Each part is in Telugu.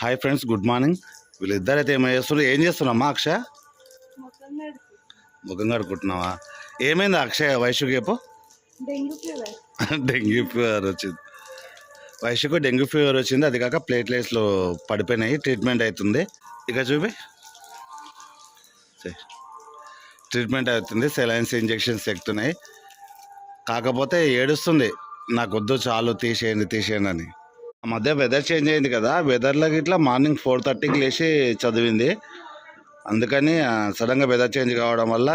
Hi friends, good morning. వీళ్ళిద్దరైతే ఏం చేస్తున్నామ్మా? అక్షయ్ ముఖం కడుకుంటున్నావా? ఏమైంది అక్షయ్? వైషుకి చెప్పు. డెంగ్యూ ఫీవర్ వచ్చింది. వైషుకు డెంగ్యూ ఫీవర్ వచ్చింది. అది కాక ప్లేట్లెట్స్లో పడిపోయినాయి. ట్రీట్మెంట్ అవుతుంది. ఇక చూపి, ట్రీట్మెంట్ అవుతుంది. సెలైన్స్ ఇంజెక్షన్స్ ఎక్కుతున్నాయి. కాకపోతే ఏడుస్తుంది, నాకు వద్దు, చాలు, తీసేయండి అని. ఆ మధ్య వెదర్ చేంజ్ అయింది కదా, వెదర్లోకి ఇట్లా మార్నింగ్ 4:30కి లేచి చదివింది. అందుకని సడన్గా వెదర్ చేంజ్ కావడం వల్ల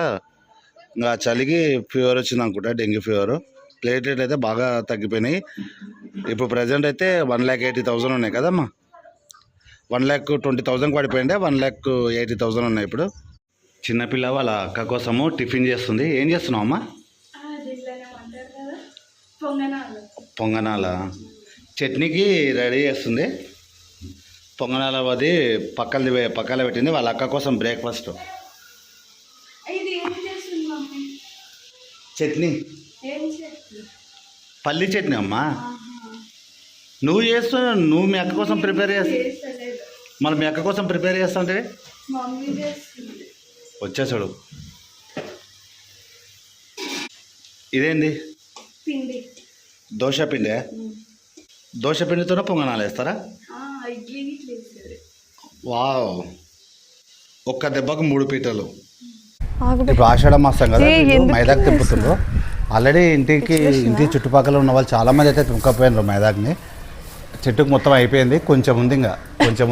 ఇంకా చలికి ఫీవర్ వచ్చింది అనుకుంటా, డెంగ్యూ ఫీవర్. ప్లేట్లెట్ అయితే బాగా తగ్గిపోయినాయి. ఇప్పుడు ప్రజెంట్ అయితే 1,80,000 ఉన్నాయి కదమ్మా. 1,20,000 పడిపోయిండే, 1,80,000 ఉన్నాయి ఇప్పుడు. చిన్నపిల్ల వాళ్ళ అక్క కోసము టిఫిన్ చేస్తుంది. ఏం చేస్తున్నావు అమ్మా? పొంగనాల చట్నీకి రెడీ చేస్తుంది. పొంగనాల అది పక్కన పెట్టింది వాళ్ళ అక్క కోసం బ్రేక్ఫాస్ట్. చట్నీ, పల్లి చట్నీ అమ్మా. నువ్వు చేస్తున్నావు, నువ్వు మీ అక్క కోసం ప్రిపేర్ చేస్తావు. మరి మీ అక్క కోసం ప్రిపేర్ చేస్తుంటే వచ్చేసాడు. ఇదేంది? దోశ పిండి. దోశ పిండితోనే పొంగనాలు వేస్తారా? వావ్, ఒక్క దెబ్బకు 3 పీటలు. ఇప్పుడు ఆషాఢ మాసం కదా, మైదాకు తిప్పుతుండ్రు. ఆల్రెడీ ఇంటి చుట్టుపక్కల ఉన్న వాళ్ళు చాలామంది అయితే తింపకపోయినారు మైదాకుని. చెట్టుకు మొత్తం అయిపోయింది, కొంచెం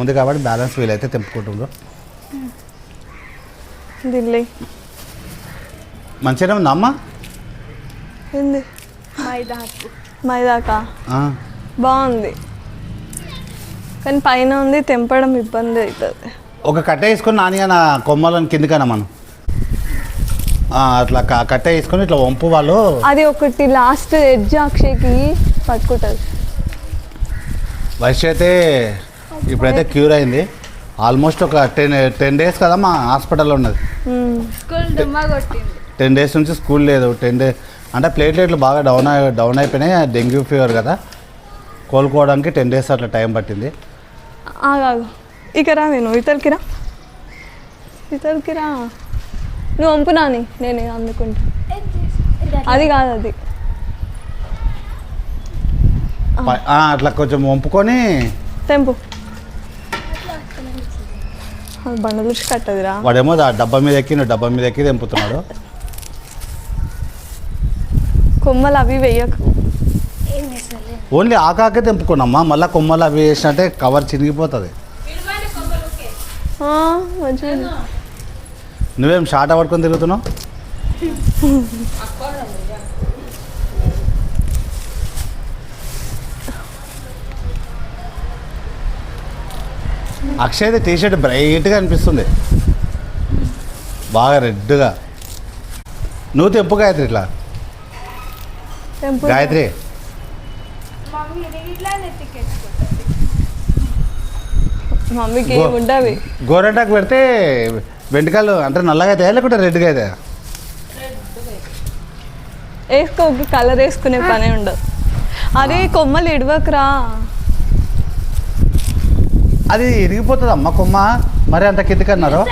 ఉంది కాబట్టి బ్యాలెన్స్ వీలైతే తెంపుకుంటుండ్రు. మంచిగానే ఉందా అమ్మ? మైదాకా బాగుంది, కానీ పైన ఉంది, తెంపడం ఇబ్బంది అవుతుంది. ఒక కట్ట వేసుకొని నానిగా నా కొమ్మలను కిందికన్నా మనం అట్లా కట్ట వేసుకొని ఇట్లా వంపు వాళ్ళు. అది ఒకటి లాస్ట్ ఎడ్జ్ అక్షయ్కి పట్టుకుంటుంది. వయసు అయితే ఇప్పుడైతే క్యూర్ అయింది. ఆల్మోస్ట్ ఒక 10 days కదా మా హాస్పిటల్లో ఉన్నది. 10 days నుంచి స్కూల్ లేదు. 10 days అంటే ప్లేట్లెట్లు బాగా డౌన్ అయిపోయినాయి. డెంగ్యూ ఫీవర్ కదా, కోలుకోవడానికి 10 days అట్లా టైం పట్టింది. ఇక రా, నేను ఇతరుకి రా, నువ్వు వంపునాని నేను అందుకుంటా. అది కాదు, అది అట్లా కొంచెం వంపుకొని తెంపు. బండ దృష్టి కట్టదురా. వాడేమో డబ్బా మీద ఎక్కి తెంపుతున్నాడు. కొమ్మలు అవి వెయ్యకు, ఓన్లీ ఆకాకే తెంపుకున్నామ్మా. మళ్ళీ కొమ్మలు అవి వేసినట్టే కవర్ చినిగిపోతుంది. నువ్వేం షార్ట్ పట్టుకొని తిరుగుతున్నావు? అక్షయ్ టీషర్ట్ బ్రైట్గా అనిపిస్తుంది, బాగా రెడ్గా. నువ్వు తెంపు గాయత్రి, ఇట్లా గాయత్రి. మమ్మీకి ఏముంటుంది? గోరెంటాకు పెడితే వెంటకాలు అంటే నల్లగా అవుతాయా లేకుంటే రెడ్గా అవుతాయా? వేసుకో, కలర్ వేసుకునే పనే ఉండదు. అరే కొమ్మలు ఇడవకురా, అది ఇరిగిపోతుంది అమ్మ కొమ్మ. మరి అంత కిందికన్నారు.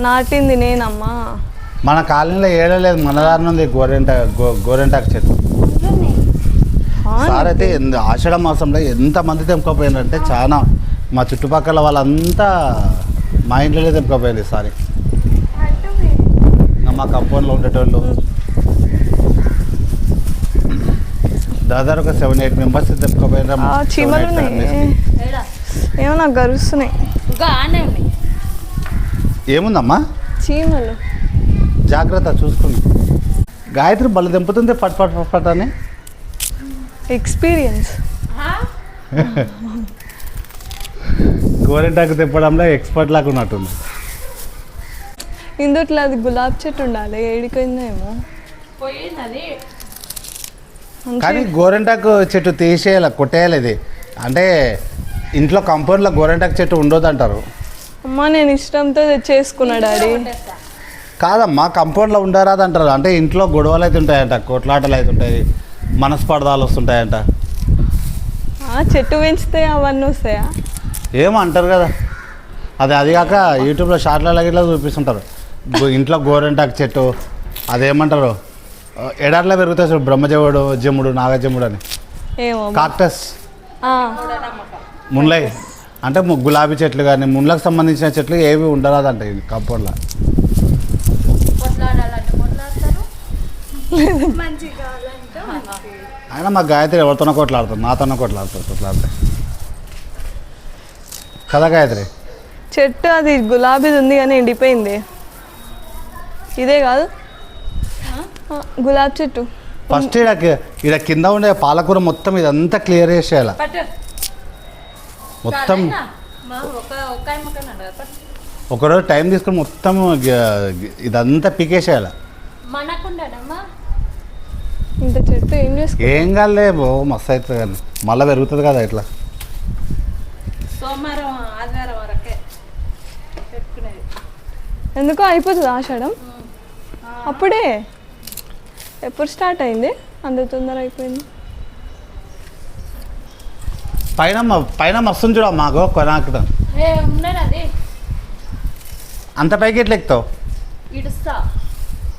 నాటింది నేనమ్మా. మన కాలనీలో ఏడలేదు, మన దారిని ఉంది గోరెంటాకు చెట్టు. సార్ అయితే ఆషాఢ మాసంలో ఎంతమంది తెంపుకోపోయినారంటే చాలా. మా చుట్టుపక్కల వాళ్ళంతా మా ఇంట్లోనే తెంపుకోపోయింది ఈసారి. మా కంపౌండ్లో ఉండేటోళ్ళు దాదాపు ఒక 7-8 మెంబర్స్ తెంపుకోపోయినారు. చీమలు ఏమో నాకు గరుస్తున్నాయి. ఏముందమ్మా? చీమలు. జాగ్రత్త చూసుకుని. గాయత్రి బల్ల తెంపుతుంది పట్ పట్ పట్ అని. ఎక్స్పీరియన్స్. గోరెంటాకు తెంపడంలో ఎక్స్పర్ట్ లాగా ఉన్నట్టుంది. ఇందుట్లో అది గులాబీ చెట్టు ఉండాలి, ఏడిపోయిందేమో. కానీ గోరెంటాకు చెట్టు తీసేయాలి, కొట్టేయాలి. ఇది అంటే ఇంట్లో కంపౌండ్లో గోరెంటాకు చెట్టు ఉండదు అంటారు. అమ్మా నేను ఇష్టంతో చేసుకున్నా డాడీ. కాదమ్మా, కంపౌండ్లో ఉండరాదు అంటారు. అంటే ఇంట్లో గొడవలు అయితే ఉంటాయంట, కొట్లాటలు అయితే ఉంటాయి. మనస్పర్ధాలు వస్తుంటాయంట. చెట్టు పెంచితే అవన్నీ వస్తాయా? ఏమో అంటారు కదా. అది కాక యూట్యూబ్లో షార్ట్లలో ఇట్లా చూపిస్తుంటారు. ఇంట్లో గోరెంటాకు చెట్టు అదేమంటారు ఎడార్లో పెరుగుతాయి చూడు, బ్రహ్మజముడు జముడు నాగజముడు అని. ఏమో కాక్టస్, ఆ, మున్లై అంటే గులాబీ చెట్లు కానీ మున్లకు సంబంధించిన చెట్లు ఏవి ఉండరాదంట ఈ కంపౌండ్లో. అయినా మా గాయత్రి ఎవరితోనో కొట్లాడుతుంది, నాతోనో కొట్లాడితే కదా గాయత్రి. చెట్టు అది గులాబీది ఉంది కానీ ఎండిపోయింది. ఇదే కాదు గులాబీ చెట్టు. ఫస్ట్ ఈడ కింద ఉండే పాలకూర మొత్తం ఇదంతా క్లియర్ చేసేయాలి మొత్తం. ఒకరోజు టైం తీసుకొని మొత్తం ఇదంతా పీకేసేయాలి. ఇంత చెట్టు ఏం చేసుకో. ఏం కాదులే బో, మస్తు అవుతుంది కానీ మళ్ళీ పెరుగుతుంది కదా ఇట్లా. సోమవారం ఆదివారం వరకే పెట్టుకునేది. ఎందుకో అయిపోతుంది ఆషాఢం అప్పుడే. ఎప్పుడు స్టార్ట్ అయింది? అంత తొందర అయిపోయింది. పైన మస్తుంది చూడ మాకు కొనాకడం. ఉన్నది అది అంత పైకి ఎట్లా ఎక్కుతావు? ఇడుస్తా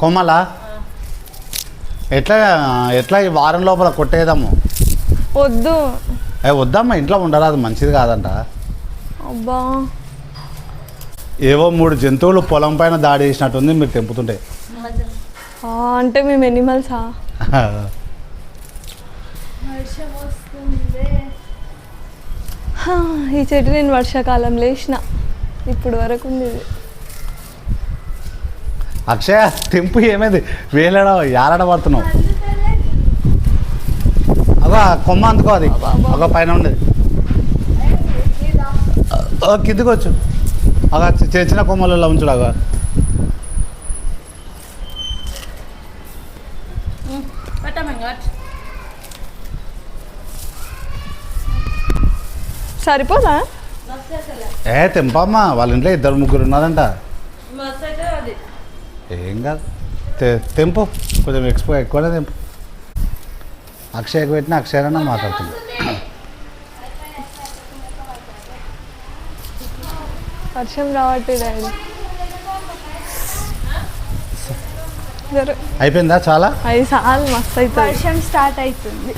కొమ్మలా ఎట్లా ఈ వారం లోపల కొట్టేద్దాము. వద్దు. వద్దమ్మా, ఇంట్లో ఉండరాదు, మంచిది కాదంట. అబ్బా ఏవో 3 జంతువులు పొలం పైన దాడి చేసినట్టుంది మీరు తెంపుతుంటే. అంటే మేము ఎనిమల్సా? వర్షం వస్తుంది. ఈ చెట్టు నేను వర్షాకాలంలో వేసిన, ఇప్పుడు వరకు ఉంది ఇది. అక్షయ తెంపు, ఏమైంది వేలాడ యాలాడ పడుతున్నావు? అగో కొమ్మ అందుకో, అది ఒక పైన ఉండేది కిందికి వచ్చు. అగా చిన్న చిన్న కొమ్మలలో ఉంచుడు. అగా సరిపోదా? తెంపమ్మా, వాళ్ళ ఇంట్లో 2-3 ఉన్నారంట. ఏం కాదు, తెంపు, కొంచెం ఎక్కువనే తెంపు. అక్షయకు పెట్టిన అక్షయనా మాట్లాడుతుంది. వర్షం రావట్లేదు డాడీ. అయిపోయిందా? చాలా 5 సార్లు మస్తు అవుతుంది. వర్షం స్టార్ట్ అవుతుంది.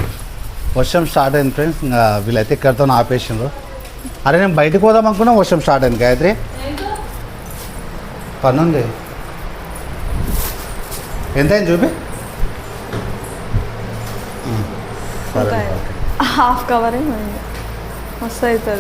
వర్షం స్టార్ట్ అయింది ఫ్రెండ్స్. ఇంకా వీళ్ళైతే ఇక్కడితో ఆపేసిండ్రు. అరే నేను బయటకు పోదాం అనుకున్నా, వర్షం స్టార్ట్ అయింది. గాయత్రి పనుంది. ఎంత అయింది చూపి. సరే, హాఫ్ కవర్ మస్తు అవుతుంది.